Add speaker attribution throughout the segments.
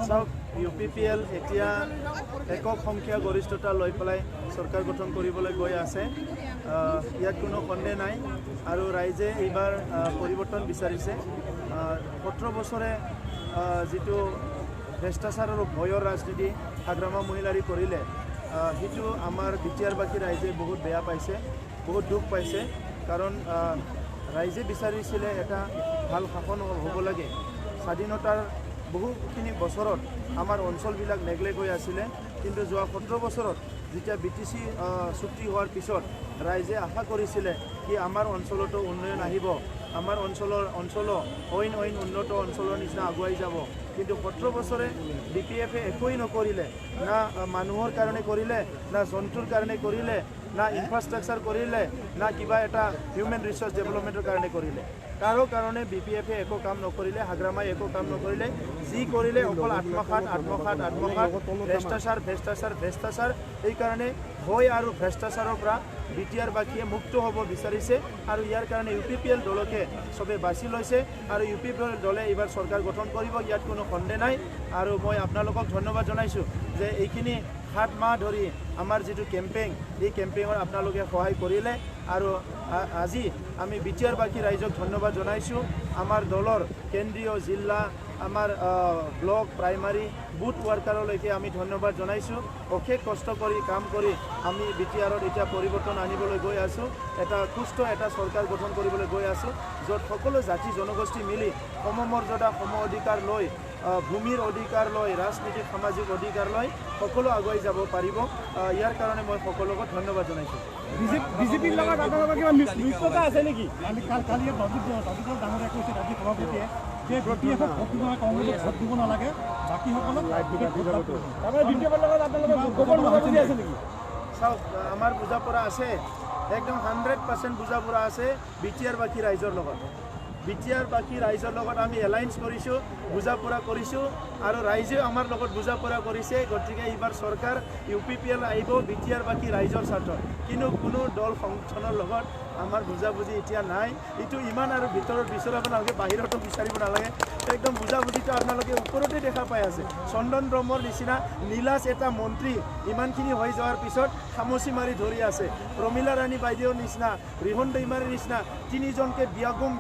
Speaker 1: চাওক UPPL এতিয়া একক সংখ্যা গৰিষ্ঠতা লৈ পেলাই চৰকাৰ গঠন কৰিবলৈ গৈ আছে ইয়াত কোনো সন্দেহ নাই আৰু ৰাইজে এইবাৰ পৰিৱৰ্তন বিচাৰিছে 17 বছৰে যিটো ভ্ৰষ্টাচাৰ আৰু ভয়ৰ ৰাজনীতি হাগ্ৰামা মহিলাৰী কৰিলে সেইটো আমাৰ বিটিয়াৰবাসী ৰাইজে বহুত বেয়া পাইছে বহুত দুখ পাইছে কাৰণ ৰাইজে বিচাৰিছিলে এটা ভাল শাসন হ'ব লাগে স্বাধীনতাৰ বহুখিনি বছৰত আমাৰ অঞ্চলবিলাক নেগলেক্ট হৈ আছিলে কিন্তু যোৱা 17 বছৰত যেতিয়া BTC চুক্তি হোৱাৰ পিছত ৰাইজে আশা কৰিছিলে কি আমাৰ অঞ্চলতো উন্নয়ন আহিব আমাৰ অঞ্চলৰ অইন উন্নত অঞ্চলৰ নিচিনা আগুৱাই যাব কিন্তু 17 বছৰে BPF একোই নকৰিলে না মানুহৰ কাৰণে কৰিলে না জন্তুৰ কাৰণে কৰিলে না ইনফ্ৰাষ্ট্ৰাকচাৰ কৰিলে না কিবা এটা হিউমেন ৰিচোৰ্চ ডেভেলপমেণ্টৰ কাৰণে কৰিলে কাৰো কাৰণে BPF একো কাম নকৰিলে হাগ্ৰামাই একো কাম নকৰিলে যি কৰিলে অকল আত্মসাত ভ্ৰষ্টাচাৰ এইকাৰণে ভয় আৰু ভ্ৰষ্টাচাৰৰ পৰা বিটিয়াৰবাসীয়ে মুক্ত হ'ব বিচাৰিছে আৰু ইয়াৰ কাৰণে UPPL দলকে চবে বাছি লৈছে আৰু UPPL দলে এইবাৰ চৰকাৰ গঠন কৰিব ইয়াত কোনো সন্দেহ নাই আৰু মই আপোনালোকক ধন্যবাদ জনাইছোঁ যে এইখিনি 7 মাহ ধৰি আমাৰ যিটো কেম্পেইন এই কেম্পেইনত আপোনালোকে সহায় কৰিলে আৰু আজি আমি বিটিয়াৰবাসী ৰাইজক ধন্যবাদ জনাইছোঁ আমাৰ দলৰ কেন্দ্ৰীয় জিলা আমাৰ ব্লক প্ৰাইমাৰী বুথ ৱাৰ্কাৰলৈকে আমি ধন্যবাদ জনাইছোঁ অশেষ কষ্ট কৰি কাম কৰি আমি বিটিআৰত এতিয়া পৰিৱৰ্তন আনিবলৈ গৈ আছোঁ এটা সুস্থ এটা চৰকাৰ গঠন কৰিবলৈ গৈ আছোঁ য'ত সকলো জাতি জনগোষ্ঠী মিলি সমমৰ্যাদা সম অধিকাৰ লৈ ভূমিৰ অধিকাৰ লৈ ৰাজনীতিক সামাজিক অধিকাৰ লৈ সকলো আগুৱাই যাব পাৰিব ইয়াৰ কাৰণে মই সকলোকে ধন্যবাদ জনাইছোঁ
Speaker 2: বিজেপিৰ লগত আপোনালোকৰ কিবা মিত্ৰতা আছে নেকি কালি ডাঙৰীয়া কৈছে ৰাজ্যিক সভাপতিয়ে যে BPF ভোট দিব কংগ্ৰেছক ভোট দিব নালাগে বাকীসকলক আছে নেকি
Speaker 1: চাওক আমাৰ বুজাপৰা আছে একদম 100% বুজাপৰা আছে বিটিয়াৰবাসী ৰাইজৰ লগত বিটিয়াৰবাসী ৰাইজৰ লগত আমি এলায়েন্স কৰিছোঁ বুজাপৰা কৰিছোঁ আৰু ৰাইজে আমাৰ লগত বুজাপৰা কৰিছে গতিকে এইবাৰ চৰকাৰ UPPL আহিব বিটিয়াৰবাসী ৰাইজৰ স্বাৰ্থত কিন্তু কোনো দল সংগঠনৰ লগত আমাৰ বুজাবুজি এতিয়া নাই এইটো ইমান আৰু ভিতৰত বিচৰাব নালাগে বাহিৰতো বিচাৰিব নালাগে একদম বুজাবুজিটো আপোনালোকে ওপৰতে দেখা পাই আছে চন্দন ব্ৰহ্মৰ নিচিনা নীলাজ এটা মন্ত্ৰী ইমানখিনি হৈ যোৱাৰ পিছত খামচি মাৰি ধৰি আছে প্ৰমীলা ৰাণী বাইদেউৰ নিচিনা ৰিহন দৈমাৰীৰ নিচিনা তিনিজনকে বিয়াগুম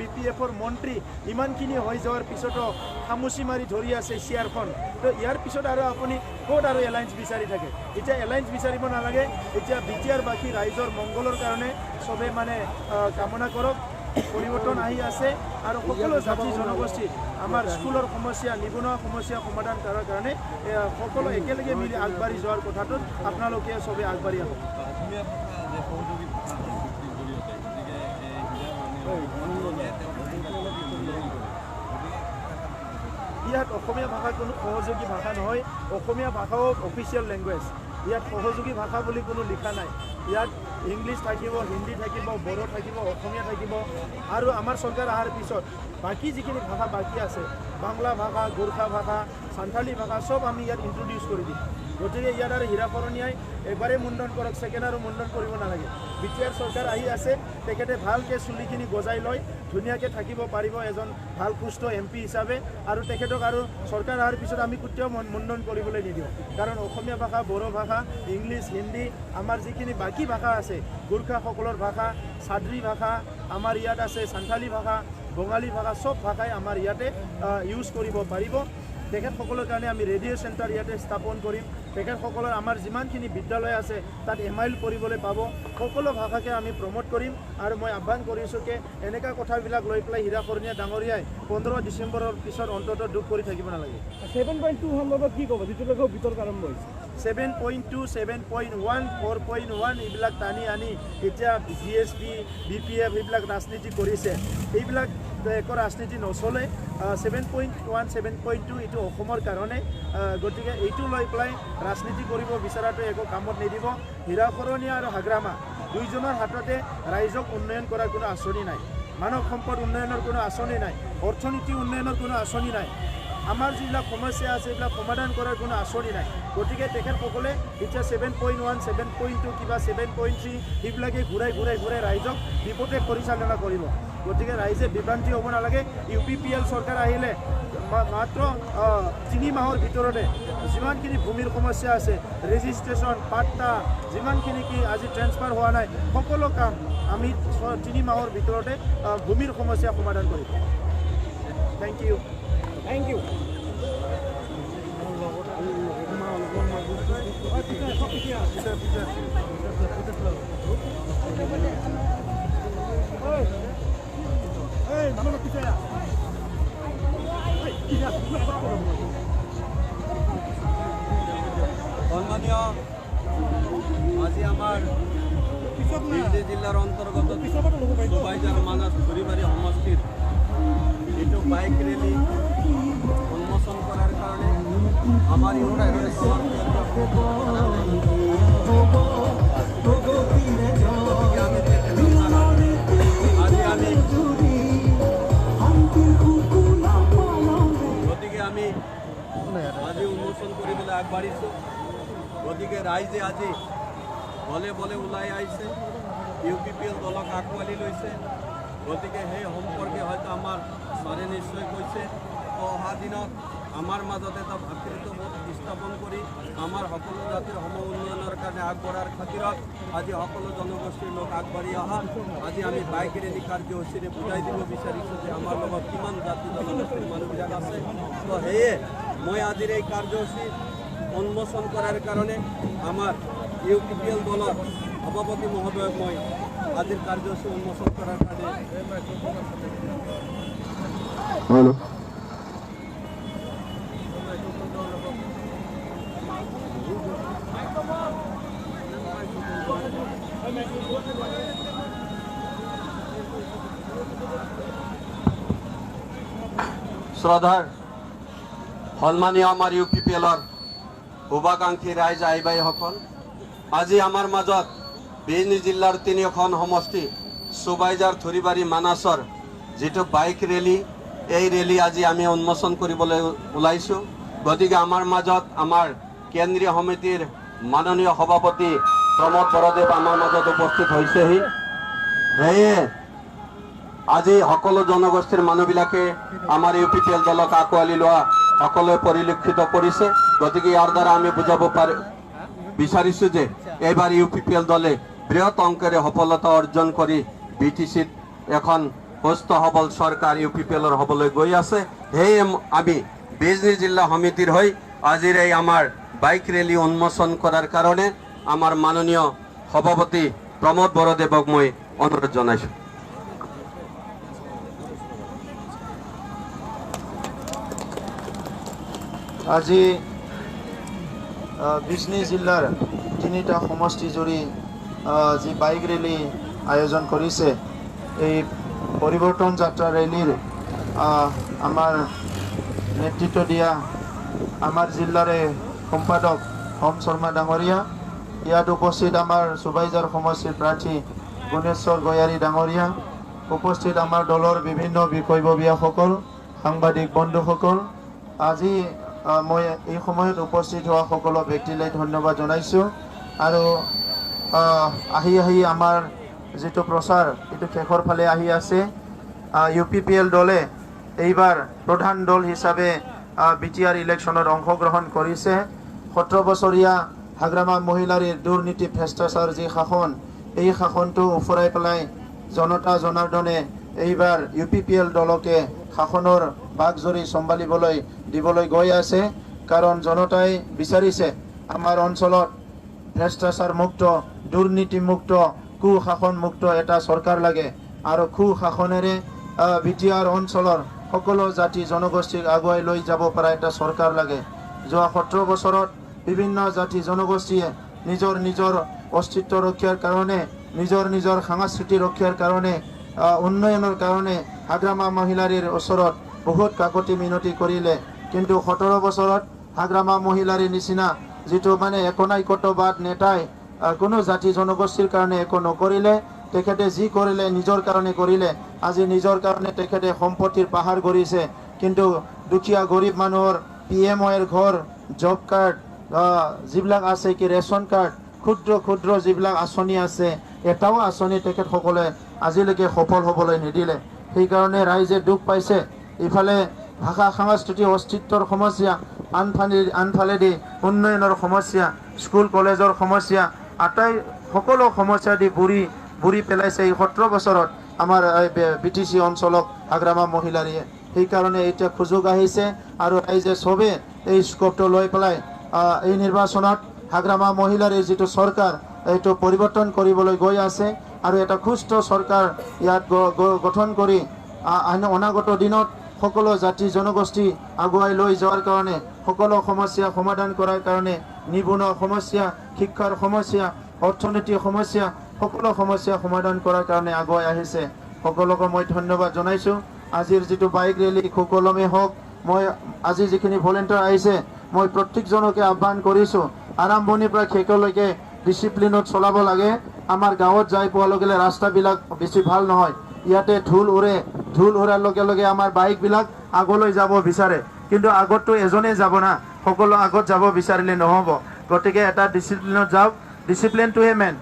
Speaker 1: BPFৰ মন্ত্ৰী ইমানখিনি হৈ যোৱাৰ পিছতো খামচি মাৰি ধৰি আছে চেয়াৰখন তো ইয়াৰ পিছত আৰু আপুনি ক'ত আৰু এলায়েন্স বিচাৰি থাকে এতিয়া এলায়েন্স বিচাৰিব নালাগে এতিয়া বিটিয়াৰবাসী ৰাইজৰ মংগলৰ কাৰণে চবে মানে কামনা কৰক পৰিৱৰ্তন আহি আছে আৰু সকলো জাতি জনগোষ্ঠী আমাৰ স্কুলৰ সমস্যা নিবনুৱা সমস্যা সমাধান কৰাৰ কাৰণে সকলো একেলগে মিলি আগবাঢ়ি যোৱাৰ কথাটোত আপোনালোকে চবে আগবাঢ়ি আহক ইয়াত অসমীয়া ভাষা কোনো সহযোগী ভাষা নহয় অসমীয়া ভাষাও অফিচিয়েল লেংগুৱেজ ইয়াত সহযোগী ভাষা বুলি কোনো লিখা নাই ইয়াত ইংলিছ থাকিব হিন্দী থাকিব বড়ো থাকিব অসমীয়া থাকিব আৰু আমাৰ চৰকাৰ অহাৰ পিছত বাকী যিখিনি ভাষা বাকী আছে বাংলা ভাষা গোৰ্খা ভাষা সান্থালী ভাষা সব আমি ইয়াত ইন্ট্ৰডিউচ কৰি দিম গতিকে ইয়াত আৰু হীৰাকৰণীয়াই এবাৰেই মুণ্ডন কৰক ছেকেণ্ড আৰু মুণ্ডন কৰিব নালাগে বিটিআৰ চৰকাৰ আহি আছে তেখেতে ভালকৈ চুলিখিনি গজাই লয় ধুনীয়াকৈ থাকিব পাৰিব এজন ভাল সুস্থ MP হিচাপে আৰু তেখেতক আৰু চৰকাৰ অহাৰ পিছত আমি কেতিয়াও মুণ্ডন কৰিবলৈ নিদিওঁ কাৰণ অসমীয়া ভাষা বড়ো ভাষা ইংলিছ হিন্দী আমাৰ যিখিনি বাকী ভাষা আছে গোৰ্খাসকলৰ ভাষা চাদ্ৰী ভাষা আমাৰ ইয়াত আছে সান্থালী ভাষা বঙালী ভাষা সব ভাষাই আমাৰ ইয়াতে ইউজ কৰিব পাৰিব তেখেতসকলৰ কাৰণে আমি ৰেডিঅ' চেণ্টাৰ ইয়াতে স্থাপন কৰিম তেখেতসকলৰ আমাৰ যিমানখিনি বিদ্যালয় আছে তাত এমাইল পঢ়িবলৈ পাব সকলো ভাষাকে আমি প্ৰমোট কৰিম আৰু মই আহ্বান কৰিছোঁ যে এনেকুৱা কথাবিলাক লৈ পেলাই হীৰাকৰণীয়া ডাঙৰীয়াই 15 ডিচেম্বৰৰ পিছত অন্ততঃ দুখ কৰি থাকিব নালাগে
Speaker 2: 7.2 সন্দৰ্ভত কি ক'ব যিটোলৈকে বিতৰ্ক আৰম্ভ হৈছে
Speaker 1: 7.2 7.1 4.1 এইবিলাক টানি আনি এতিয়া GSP BPF এইবিলাক ৰাজনীতি কৰিছে এইবিলাক একো ৰাজনীতি নচলে 7.1 7.2 এইটো অসমৰ কাৰণে গতিকে এইটো লৈ পেলাই ৰাজনীতি কৰিব বিচৰাটো একো কামত নিদিব হীৰাকৰণীয়া আৰু হাগ্ৰামা দুইজনৰ হাততে ৰাইজক উন্নয়ন কৰাৰ কোনো আঁচনি নাই মানৱ সম্পদ উন্নয়নৰ কোনো আঁচনি নাই অৰ্থনীতি উন্নয়নৰ কোনো আঁচনি নাই আমাৰ যিবিলাক সমস্যা আছে এইবিলাক সমাধান কৰাৰ কোনো আঁচনি নাই গতিকে তেখেতসকলে এতিয়া 7.1 7.2 কিবা 7.3 সেইবিলাকে ঘূৰাই ৰাইজক বিপদে পৰিচালনা কৰিব গতিকে ৰাইজে বিভ্ৰান্তি হ'ব নালাগে UPPL চৰকাৰ আহিলে মাত্ৰ 3 মাহৰ ভিতৰতে যিমানখিনি ভূমিৰ সমস্যা আছে ৰেজিষ্ট্ৰেশ্যন পাট্টা যিমানখিনি কি আজি ট্ৰেন্সফাৰ হোৱা নাই সকলো কাম আমি 3 মাহৰ ভিতৰতে ভূমিৰ সমস্যা সমাধান কৰিম থেংক ইউ
Speaker 3: সন্মানীয় আজি আমাৰ ধেমাজি জিলাৰ অন্তৰ্গত সুবাইজাৰ মানাস ঘূৰিবাৰী সমষ্টিৰ এইটো বাইক ৰেলী উন্মোচন কৰাৰ কাৰণে আমাৰ গতিকে আমি আজি উন্মোচন কৰিবলৈ আগবাঢ়িছোঁ গতিকে ৰাইজে আজি বলে ওলাই আহিছে UPPL দলক আঁকোৱালি লৈছে গতিকে সেই সম্পৰ্কে হয়তো আমাৰ ছাৰে নিশ্চয় কৈছে অহা দিনত আমাৰ মাজত এটা ভাতৃত্ববোধ স্থাপন কৰি আমাৰ সকলো জাতিৰ সম উন্নয়নৰ কাৰণে আগবঢ়াৰ খাতিৰত আজি সকলো জনগোষ্ঠীৰ লোক আগবাঢ়ি অহা আজি আমি বাইক ৰেলী কাৰ্যসূচীৰে বুজাই দিব বিচাৰিছোঁ যে আমাৰ লগত কিমান জাতি জনগোষ্ঠীৰ মানুহবিলাক আছে তো সেয়ে মই আজিৰ এই কাৰ্যসূচী উন্মোচন কৰাৰ কাৰণে আমাৰ UPPL দলৰ সভাপতি মহোদয়ক মই আজিৰ কাৰ্যসূচী উন্মোচন কৰাৰ কাৰণে শ্ৰদ্ধাৰ সন্মানীয় আমাৰ UPPLৰ শুভাকাংক্ষী ৰাইজ আই বাইসকল আজি আমাৰ মাজত বিজনী জিলাৰ 3খন সমষ্টি সুবাইজাৰ থুৰিবাৰী মানাসৰ যিটো বাইক ৰেলী এই ৰেলী আজি আমি উন্মোচন কৰিবলৈ ওলাইছোঁ গতিকে আমাৰ মাজত আমাৰ কেন্দ্ৰীয় সমিতিৰ মাননীয় সভাপতি প্ৰমোদ বৰদেৱ আমাৰ মাজত উপস্থিত হৈছেহি সেয়ে আজি সকলো জনগোষ্ঠীৰ মানুহবিলাকে আমাৰ UPPL দলক আঁকোৱালি লোৱা সকলোৱে পৰিলক্ষিত কৰিছে গতিকে ইয়াৰ দ্বাৰা আমি বুজাব বিচাৰিছোঁ যে এইবাৰ UPPL দলে বৃহৎ অংকেৰে সফলতা অৰ্জন কৰি BTCত এখন সুস্থ সবল চৰকাৰ UPPLৰ হ'বলৈ গৈ আছে সেয়ে আমি বিজনী জিলা সমিতিৰ হৈ আজিৰ এই আমাৰ বাইক ৰেলী উন্মোচন কৰাৰ কাৰণে আমাৰ মাননীয় সভাপতি প্ৰমোদ বৰদেৱক মই অনুৰোধ জনাইছোঁ
Speaker 4: আজি বিজনী জিলাৰ 3টা সমষ্টি জুৰি যি বাইক ৰেলী আয়োজন কৰিছে এই পৰিৱৰ্তন যাত্ৰা ৰেলীৰ আমাৰ নেতৃত্ব দিয়া আমাৰ জিলাৰে সম্পাদক হোম শৰ্মা ডাঙৰীয়া ইয়াত উপস্থিত আমাৰ সুবাইজাৰ সমষ্টিৰ প্ৰাৰ্থী গুণেশ্বৰ গয়াৰী ডাঙৰীয়া উপস্থিত আমাৰ দলৰ বিভিন্ন বিষয়ববীয়াসকল সাংবাদিক বন্ধুসকল আজি মই এই সময়ত উপস্থিত হোৱা সকলো ব্যক্তিলৈ ধন্যবাদ জনাইছোঁ আৰু আহি আমাৰ যিটো প্ৰচাৰ এইটো শেষৰ ফালে আহি আছে UPPL দলে এইবাৰ প্ৰধান দল হিচাপে BTR ইলেকশ্যনত অংশগ্ৰহণ কৰিছে 17 বছৰীয়া হাগ্ৰামা মহিলাৰ দুৰ্নীতি ভ্ৰষ্টাচাৰ যি শাসন এই শাসনটো উফৰাই পেলাই জনতা জনাৰ্দনে এইবাৰ UPPL দলকে শাসনৰ বাগজৰি চম্ভালিবলৈ দিবলৈ গৈ আছে কাৰণ জনতাই বিচাৰিছে আমাৰ অঞ্চলত ভ্ৰষ্টাচাৰ মুক্ত দুৰ্নীতি মুক্ত কুশাসন মুক্ত এটা চৰকাৰ লাগে আৰু কুশাসনেৰে BTR অঞ্চলৰ সকলো জাতি জনগোষ্ঠীক আগুৱাই লৈ যাব পৰা এটা চৰকাৰ লাগে যোৱা 17 বছৰত বিভিন্ন জাতি জনগোষ্ঠীয়ে নিজৰ অস্তিত্ব ৰক্ষাৰ কাৰণে নিজৰ সংস্কৃতি ৰক্ষাৰ কাৰণে উন্নয়নৰ কাৰণে হাগ্ৰামা মহিলাৰ ওচৰত বহুত কাকতি মিনতি কৰিলে কিন্তু 17 বছৰত হাগ্ৰামা মহিলাৰ নিচিনা যিটো মানে একনায়কত্ববাদ নেতাই কোনো জাতি জনগোষ্ঠীৰ কাৰণে একো নকৰিলে তেখেতে যি কৰিলে নিজৰ কাৰণে কৰিলে আজি নিজৰ কাৰণে তেখেতে সম্পত্তিৰ পাহাৰ গঢ়িছে কিন্তু দুখীয়া গৰীব মানুহৰ PMOৰ ঘৰ জব কাৰ্ড যিবিলাক আছে কি ৰেচন কাৰ্ড ক্ষুদ্ৰ যিবিলাক আঁচনি আছে এটাও আঁচনি তেখেতসকলে আজিলৈকে সফল হ'বলৈ নিদিলে সেইকাৰণে ৰাইজে দুখ পাইছে ইফালে ভাষা সাংস্কৃতিক অস্তিত্বৰ সমস্যা আনফালেদি উন্নয়নৰ সমস্যা স্কুল কলেজৰ সমস্যা সকলো সমস্যা দি বুৰি পেলাইছে এই 17 বছৰত আমাৰ BTC অঞ্চলক হাগ্ৰামা মহিলাৰীয়ে সেইকাৰণে এতিয়া সুযোগ আহিছে আৰু ৰাইজে চবে এই স্কোপটো লৈ পেলাই এই নিৰ্বাচনত হাগ্ৰামা মহিলাৰীৰ যিটো চৰকাৰ এইটো পৰিৱৰ্তন কৰিবলৈ গৈ আছে আৰু এটা সুস্থ চৰকাৰ ইয়াত গঠন কৰি অনাগত দিনত সকলো জাতি জনগোষ্ঠী আগুৱাই লৈ যোৱাৰ কাৰণে সকলো সমস্যা সমাধান কৰাৰ কাৰণে নিবনুৱা সমস্যা শিক্ষাৰ সমস্যা অৰ্থনৈতিক সমস্যা সকলো সমস্যা সমাধান কৰাৰ কাৰণে আগুৱাই আহিছে সকলোকে মই ধন্যবাদ জনাইছোঁ আজিৰ যিটো বাইক ৰেলী সুকলমে হওক মই আজি যিখিনি ভলেণ্টিয়াৰ আহিছে মই প্ৰত্যেকজনকে আহ্বান কৰিছোঁ আৰম্ভণিৰ পৰা শেষলৈকে ডিচিপ্লিনত চলাব লাগে আমাৰ গাঁৱত যাই পোৱাৰ লগে লগে ৰাস্তাবিলাক বেছি ভাল নহয় ইয়াতে ধূল উৰাৰ লগে লগে আমাৰ বাইকবিলাক আগলৈ যাব বিচাৰে কিন্তু আগততো এজনে যাব না সকলো আগত যাব বিচাৰিলে নহ'ব গতিকে এটা ডিচিপ্লিনত যাওক ডিচিপ্লিনটোহে মেইন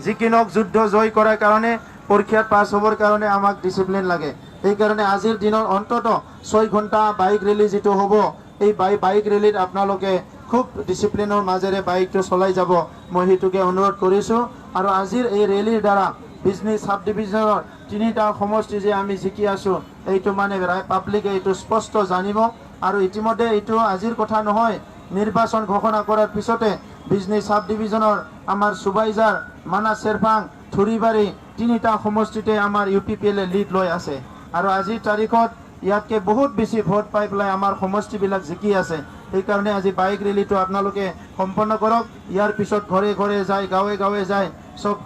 Speaker 4: যিকিনক যুদ্ধ জয় কৰাৰ কাৰণে পৰীক্ষাত পাছ হ'বৰ কাৰণে আমাক ডিচিপ্লিন লাগে সেইকাৰণে আজিৰ দিনত অন্তত 6 ঘণ্টা বাইক ৰেলী যিটো হ'ব এই বাইক ৰেলীত আপোনালোকে খুব ডিচিপ্লিনৰ মাজেৰে বাইকটো চলাই যাব মই সেইটোকে অনুৰোধ কৰিছোঁ আৰু আজিৰ এই ৰেলীৰ দ্বাৰা বিজনেছ সাব ডিভিজনৰ 3টা সমষ্টি যে আমি জিকি আছোঁ এইটো মানে পাব্লিকে এইটো স্পষ্ট জানিব আৰু ইতিমধ্যে এইটো আজিৰ কথা নহয় নিৰ্বাচন ঘোষণা কৰাৰ পিছতে বিজনেছ সাব ডিভিজনৰ আমাৰ সুবাইজাৰ মানাস চেৰপাং থুৰিবাৰী 3টা সমষ্টিতে আমাৰ UPPL লিড লৈ আছে আৰু আজিৰ তাৰিখত ইয়াতকে বহুত বেছি ভোট পাই পেলাই আমাৰ সমষ্টিবিলাক জিকি আছে সেইকাৰণে আজি বাইক ৰেলীটো আপোনালোকে সম্পন্ন কৰক ইয়াৰ পিছত ঘৰে যায় গাঁৱে যায় সব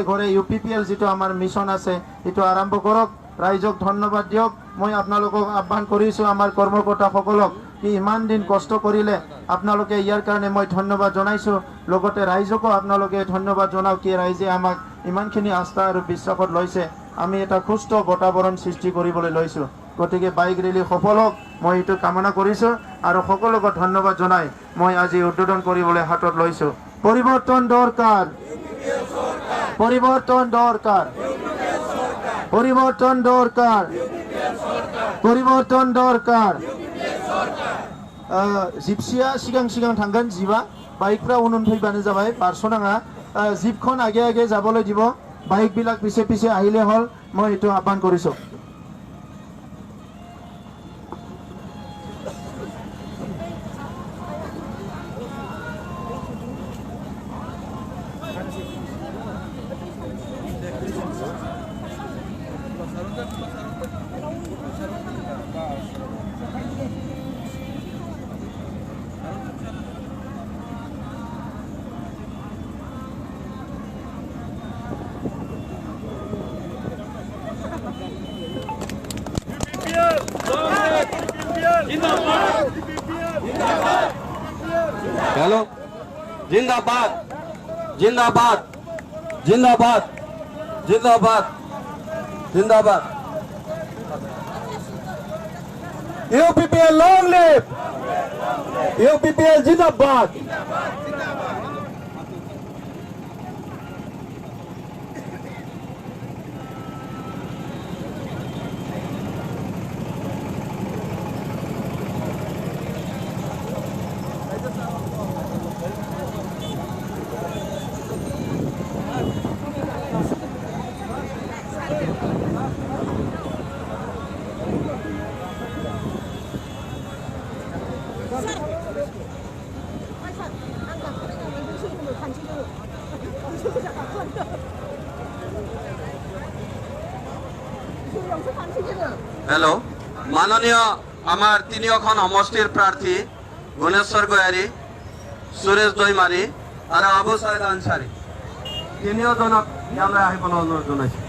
Speaker 4: ঘৰে UPPL যিটো আমাৰ মিছন আছে এইটো আৰম্ভ কৰক ৰাইজক ধন্যবাদ দিয়ক মই আপোনালোকক আহ্বান কৰিছোঁ আমাৰ কৰ্মকৰ্তাসকলক কি ইমান দিন কষ্ট কৰিলে আপোনালোকে ইয়াৰ কাৰণে মই ধন্যবাদ জনাইছোঁ লগতে ৰাইজকো আপোনালোকে ধন্যবাদ জনাওক কি ৰাইজে আমাক ইমানখিনি আস্থা আৰু বিশ্বাসত লৈছে আমি এটা সুস্থ বাতাবৰণ সৃষ্টি কৰিবলৈ লৈছোঁ গতিকে বাইক ৰেলী সফল হওক মই এইটো কামনা কৰিছোঁ আৰু সকলোকে ধন্যবাদ জনাই মই আজি উদ্বোধন কৰিবলৈ হাতত লৈছোঁ পৰিৱৰ্তন দৰকাৰ जिपसिया सिगां थांगोन जिपआ बाइकफ्रा उन फैबानो जाबाय बारस'नाङा जिपखन आगे जाবলৈ দিব বাইকবিলাক পিছে আহিলে হ'ল মই এইটো আহ্বান কৰিছোঁ
Speaker 3: हेलो जिंदाबाद जिंदाबाद जिंदाबाद जिंदाबाद जिंदाबाद UPPL long live UPPL जिंदाबाद हेलो माननीय आमार तिनिओखन समष्टिर प्रार्थी गुणेश्वर गयारी सुरेश दैमारी और आबू साइद आनसारी तिनिओजनक ইয়ালৈ আহিবলৈ অনুৰোধ জনাইছোঁ